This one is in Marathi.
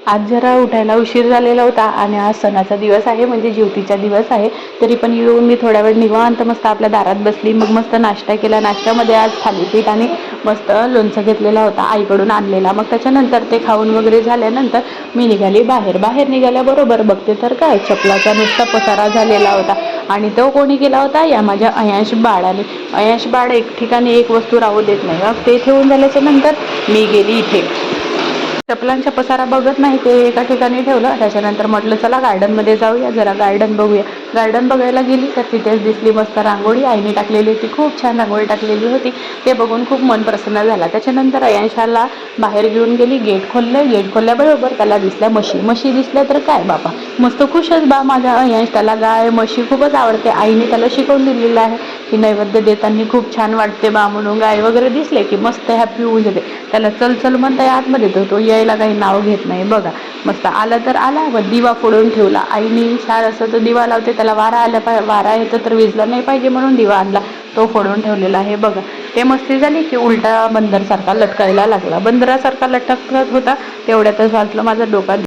आज जरा उठायला उशीर झालेला होता आणि आज सणाचा दिवस आहे, म्हणजे ज्योतीचा दिवस आहे. तरी पण येऊन मी थोड्या वेळ निवांत मस्त आपल्या दारात बसली. मग मस्त नाश्ता केला. नाश्त्यामध्ये आज थालीपीठ आणि मस्त लोणचं घेतलेला होता, आईकडून आणलेला. मग त्याच्यानंतर ते खाऊन वगैरे झाल्यानंतर मी निघाली बाहेर. बाहेर निघाल्याबरोबर बघते तर काय, चपलाचा नुसता पसारा झालेला होता. आणि तो कोणी केला होता? या माझ्या अयांश बाळाने. अयांश बाळ एक ठिकाणी एक वस्तू राहू देत नाही. मग ते ठेवून झाल्याच्या नंतर मी गेली इथे. चपलांचा पसारा बघत नाही, ते एका ठिकाणी ठेवलं. त्याच्यानंतर म्हटलं चला गार्डनमध्ये जाऊया, जरा गार्डन बघूया. गार्डन बघायला गेली तर तिथेच दिसली मस्त रांगोळी. आईने टाकलेली होती, खूप छान रांगोळी टाकलेली होती. ते बघून खूप मन प्रसन्न झाला. त्याच्यानंतर अयांशाला बाहेर घेऊन गेली. गेट खोललं. गेट खोलल्याबरोबर त्याला दिसल्या म्हशी. म्हशी दिसल्या तर काय बापा, मस्त खुशच बा माझा अयांश. त्याला गाय म्हशी खूपच आवडते. आईने त्याला शिकवून दिलेलं आहे की नैवेद्य देताना खूप छान वाटते बा म्हणून. गाय वगैरे दिसले की मस्त हॅपी होऊन जाते. त्याला चल चल म्हणता आतमध्ये तो यायला काही नाव घेत नाही बघा. मस्त आला तर आला, व दिवा फोडून ठेवला. आईने छान असं तो दिवा लावते, त्याला वारा आला वारा येतं तर विजला नाही पाहिजे म्हणून दिवा आणला, तो फोडून ठेवलेला आहे बघा. ते मस्ती झाली की उलटा बंदरसारखा लटकायला लागला. बंदरासारखा लटकत होता तेवढ्यातच वाचलं माझं डोका